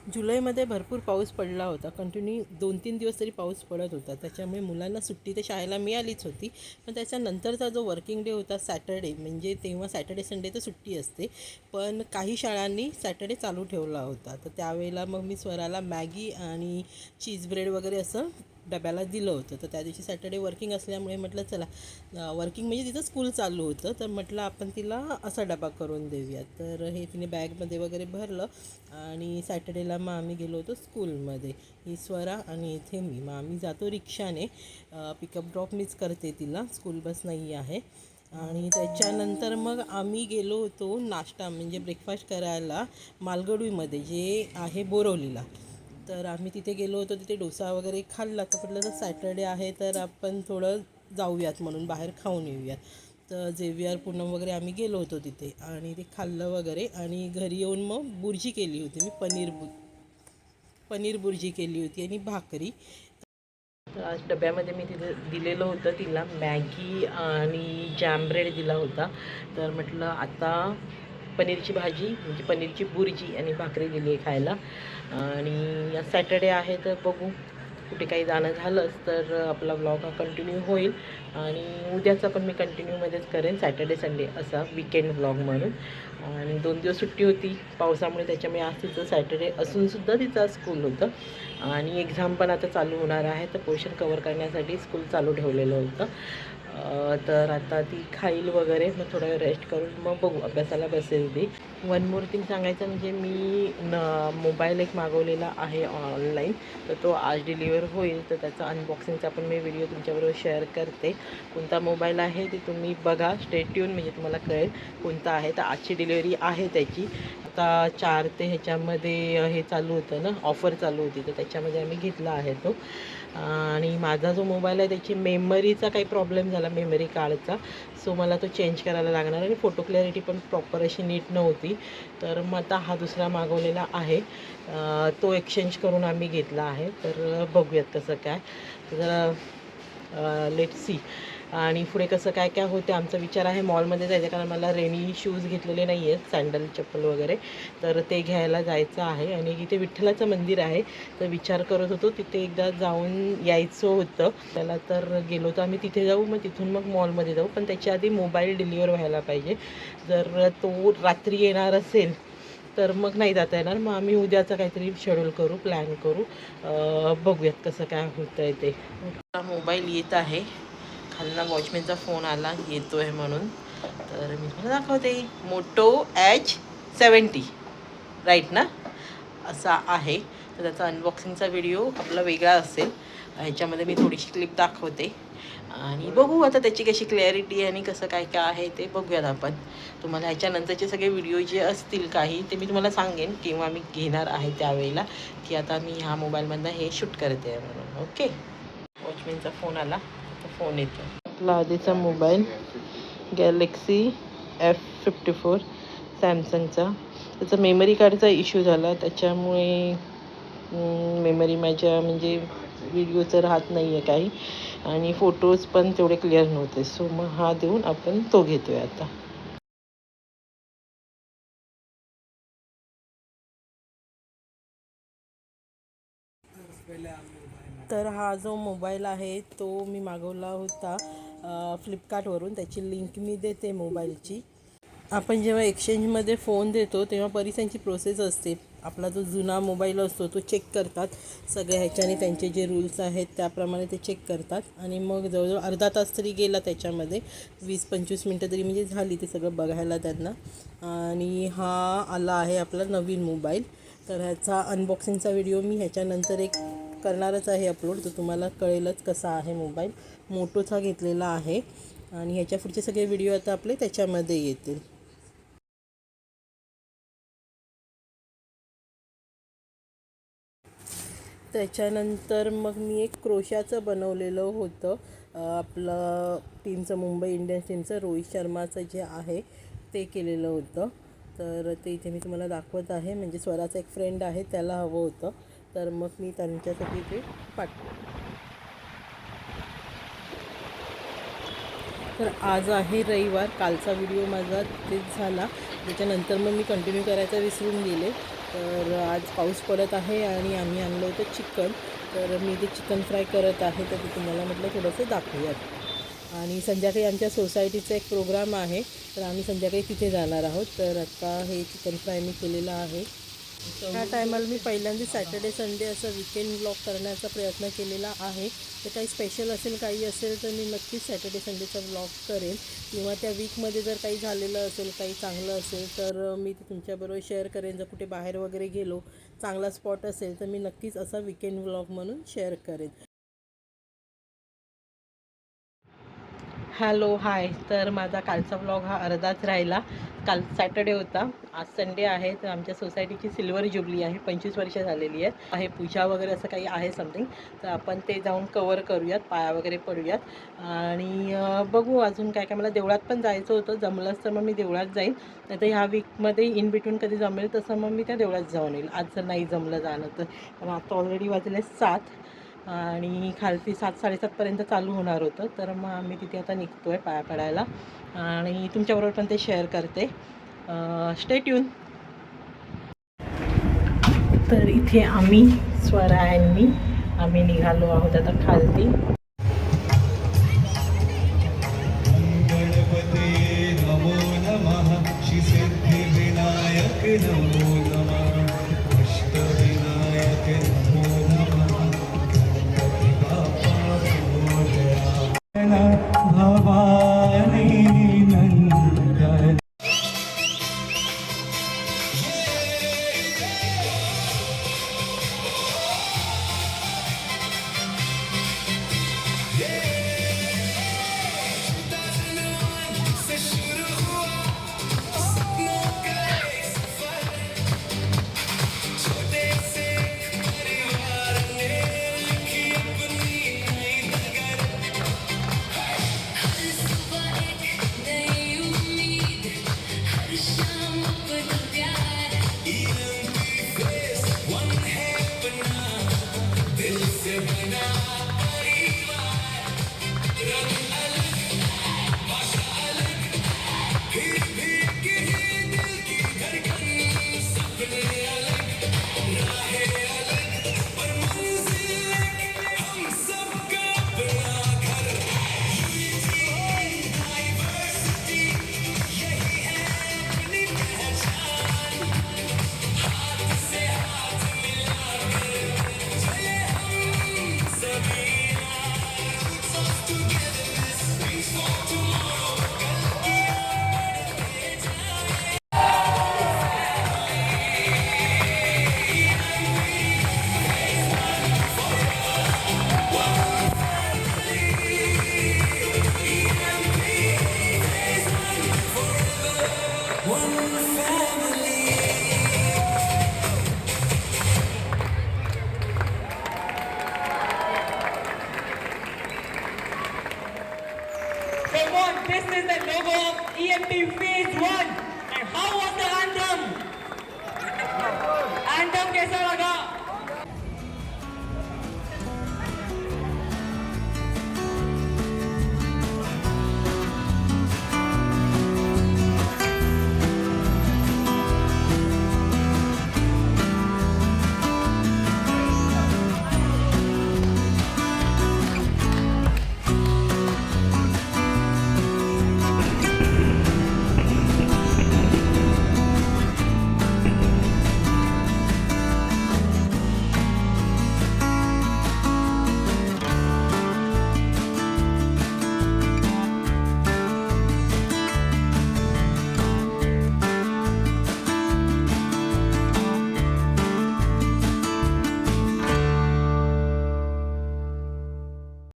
जुलैमध्ये भरपूर पाऊस पडला होता. कंटिन्यू 2-3 दिवस तरी पाऊस पडत होता. त्याच्यामुळे मुलांना सुट्टी तर शाळेला मिळालीच होती. पण त्याच्यानंतरचा जो वर्किंग डे होता सॅटर्डे, म्हणजे तेव्हा सॅटर्डे संडे तर सुट्टी असते. पण काही शाळांनी सॅटर्डे चालू ठेवला होता. तर त्यावेळेला मग मी स्वराला मॅगी आणि चीज ब्रेड वगैरे असं डब्याला दिलं होतं. तर त्या दिवशी सॅटर्डे वर्किंग असल्यामुळे म्हटलं चला, वर्किंग म्हणजे तिथं स्कूल चालू होतं, तर म्हटलं आपण तिला असा डबा करून देऊया. तर हे तिने बॅगमध्ये वगैरे भरलं आणि सॅटर्डेला मग आम्ही गेलो होतो स्कूलमध्ये. ही स्वरा आणि इथे मी. मग आम्ही जातो रिक्षाने. पिकअप ड्रॉप मीच करते तिला, स्कूल बस नाही आहे. आणि त्याच्यानंतर मग आम्ही गेलो होतो नाश्ता म्हणजे ब्रेकफास्ट करायला मालगडूमध्ये, जे आहे बोरवलीला. तर आम्ही तिथे गेलो होतो. तिथे डोसा वगैरे खाल्ला. तर म्हटलं तर सॅटर्डे आहे तर आपण थोडं जाऊयात म्हणून बाहेर खाऊन येऊयात. तर जेविआर पूनम वगैरे आम्ही गेलो होतो तिथे आणि ते खाल्लं वगैरे आणि घरी येऊन मग बुर्जी केली होती मी, पनीर बुर्जी केली होती आणि भाकरी. तर आज डब्यामध्ये मी तिथे दिलेलं होतं तिला मॅगी आणि जॅम ब्रेड दिला होता. तर म्हटलं आता पनीरची भाजी म्हणजे पनीरची बुर्जी आणि भाकरी दिली आहे खायला. आणि आज सॅटर्डे आहे तर बघू कुठे काही जाणं झालंच तर आपला व्लॉग हा कंटिन्यू होईल. आणि उद्याचा पण मी कंटिन्यूमध्येच करेन, सॅटर्डे संडे असा विकेंड व्लॉग म्हणून. आणि 2 दिवस सुट्टी होती पावसामुळे, त्याच्यामुळे आज तिचं सॅटर्डे असूनसुद्धा तिचं आज स्कूल होतं. आणि एक्झाम पण आता चालू होणार आहे, तर पोर्शन कवर करण्यासाठी स्कूल चालू ठेवलेलं होतं. तर आता ती खाईल वगैरे, मग थोडा वेळ रेस्ट करून मग बघू अभ्यासाला बसेल ती. वन मोर थिंग सांगायचं म्हणजे मी मोबाईल एक मागवलेला आहे ऑनलाईन, तर तो आज डिलिव्हर होईल. तर त्याचा अनबॉक्सिंगचा पण मी व्हिडिओ तुमच्याबरोबर शेअर करते. कोणता मोबाईल आहे ते तुम्ही बघा, स्टे ट्यून, म्हणजे तुम्हाला कळेल कोणता आहे. तर आजची डिलिव्हरी आहे त्याची. आता 4 ते ह्याच्यामध्ये हे चालू होतं ना, ऑफर चालू होती, तर त्याच्यामध्ये आम्ही घेतला आहे तो. आणि माझा जो मोबाईल आहे त्याची मेमरीचा काही प्रॉब्लेम झाला, मेमरी कार्डचा. सो मला तो चेंज करायला लागणार आणि फोटो क्लॅरिटी पण प्रॉपर अशी नीट नव्हती. तर मग आता हा दुसरा मागवलेला आहे, तो एक्सचेंज करून आम्ही घेतला आहे. तर बघूयात कसं काय, जरा लेट्स सी. आणि पुढे कसं काय काय होते आमचा विचार आहे मॉलमध्ये जायचं, कारण मला रेनी शूज घेतलेले नाही आहेत, सँडल चप्पल वगैरे, तर ते घ्यायला जायचं आहे. आणि इथे विठ्ठलाचं मंदिर आहे, तर विचार करत होतो तिथे एकदा जाऊन यायचं होतं त्याला. तर गेलो तर आम्ही तिथे जाऊ, मग तिथून मग मॉलमध्ये जाऊ. पण त्याच्या आधी मोबाईल डिलिव्हर व्हायला पाहिजे. जर तो रात्री येणार असेल तर मग नाही जाता येणार. मग आम्ही उद्याचं काहीतरी शेड्यूल करू, प्लॅन करू. बघूयात कसं काय होतं आहे ते. मोबाईल येत आहे, खालना वॉचमॅनचा फोन आला येतो आहे म्हणून. तर मी तुम्हाला दाखवते. Moto H70 राईट ना, असा आहे. तर त्याचा अनबॉक्सिंगचा व्हिडिओ आपला वेगळा असेल, ह्याच्यामध्ये मी थोडीशी क्लिप दाखवते. आणि बघू आता त्याची कशी क्लॅरिटी आणि कसं काय काय आहे ते बघूयात आपण. तुम्हाला ह्याच्यानंतरचे सगळे व्हिडिओ जे असतील काही ते मी तुम्हाला सांगेन किंवा मी घेणार आहे त्यावेळेला, की आता मी ह्या मोबाईलमधनं हे शूट करते आहे म्हणून. ओके, वॉचमॅनचा फोन आला, फोन येतो. आपला आधीचा मोबाईल गॅलेक्सी F54 सॅमसंगचा, त्याचा मेमरी कार्डचा इश्यू झाला, त्याच्यामुळे मेमरी माझ्या म्हणजे व्हिडिओचं राहत नाही आहे काही, आणि फोटोज पण तेवढे क्लिअर नव्हते. सो मग हा देऊन आपण तो घेतो आहे आता. तर हा जो मोबाईल आहे तो मी मागवला होता फ्लिपकार्टवरून. त्याची लिंक मी देते मोबाईलची. आपण जेव्हा एक्सचेंजमध्ये फोन देतो तेव्हा बरीचशी प्रोसेस असते. आपला जो जुना मोबाईल असतो तो चेक करतात सगळ्या ह्याच्याने, त्यांचे जे रूल्स आहेत त्याप्रमाणे ते चेक करतात. आणि मग जवळजवळ अर्धा तास तरी गेला त्याच्यामध्ये, 20-25 मिनटं तरी म्हणजे झाली ते सगळं बघायला त्यांना. आणि हा आला आहे आपला नवीन मोबाईल. तर ह्याचा अनबॉक्सिंगचा व्हिडिओ मी ह्याच्यानंतर एक करणारच आहे अपलोड, तर तुम्हाला कळेलच कसा आहे मोबाईल. मोटोचा घेतलेला आहे आणि ह्याच्या पुढचे सगळे व्हिडिओ आता आपले त्याच्यामध्ये येतील. त्याच्यानंतर मग मी एक क्रोशाचं बनवलेलं होतं, आपलं टीमचं, मुंबई इंडियन्स टीमचं रोहित शर्माचं जे आहे ते केलेलं होतं. तर ते इथे मी तुम्हाला दाखवत आहे. म्हणजे स्वराचा एक फ्रेंड आहे त्याला हवं होतं, तर मग मी त्यांच्यासाठी ते पाठवलं. तर आज आहे रविवार. कालचा व्हिडिओ माझा तेच झाला, त्याच्यानंतर मग मी कंटिन्यू करायचा विसरून गेले. तर आज पाऊस पडत आहे आणि आम्ही आणलं होतं चिकन. तर मी ते चिकन फ्राय करत आहे, तर ते तुम्हाला म्हटलं थोडंसं दाखवूयात. आणि संध्याकाळी आमच्या सोसायटीचा एक प्रोग्राम आहे, तर आम्ही संध्याकाळी तिथे जाणार आहोत. तर आता हे चिकन फ्राय मी केलेलं आहे. ह्या टायमाला मी पहिल्यांदा सॅटर्डे संडे असं विकेंड ब्लॉग करण्याचा प्रयत्न केलेला आहे. तर काही स्पेशल असेल काही असेल तर मी नक्कीच सॅटर्डे संडेचा ब्लॉग करेन, किंवा त्या वीकमध्ये जर काही झालेलं असेल काही चांगलं असेल तर मी ते तुमच्याबरोबर शेअर करेन. जर कुठे बाहेर वगैरे गेलो चांगला स्पॉट असेल तर मी नक्कीच असा विकेंड ब्लॉग म्हणून शेअर करेन. Hello hi. तर माझा कालचा व्लॉग हा अर्धाच राहिला. काल सॅटर्डे होता, आज संडे आहे. तर आमच्या सोसायटीची सिल्वर जुबली आहे, 25 वर्ष झालेली आहे. पूजा वगैरे असं काही आहे समथिंग, तर आपण ते जाऊन कवर करूयात, पाया वगैरे पडूयात आणि बघू अजून काय काय. मला देवळात पण जायचं होतं, जमलंच तर मग मी देवळात जाईन. नाही तर ह्या वीकमध्ये इन बिटवीन कधी जमेल तसं मग मी त्या देवळात जाऊन येईल. आज जर नाही जमलं जाणं तर, कारण आता ऑलरेडी वाजले 7 आणि खालती 7-7:30पर्यंत चालू होणार होतं. तर मग आम्ही तिथे आता निघतो आहे पाया पडायला आणि तुमच्याबरोबर पण ते शेअर करते. Stay tune. तर इथे आम्ही स्वरायांनी आम्ही निघालो आहोत आता खालती. गणपते नमो नमः, श्रीसिद्धिविनायक नमो नमः, अष्टविनायक नमो नमः, Ganpati Bappa Morya, Bhavani Nandan. Come on, this is the logo of EMP Phase 1.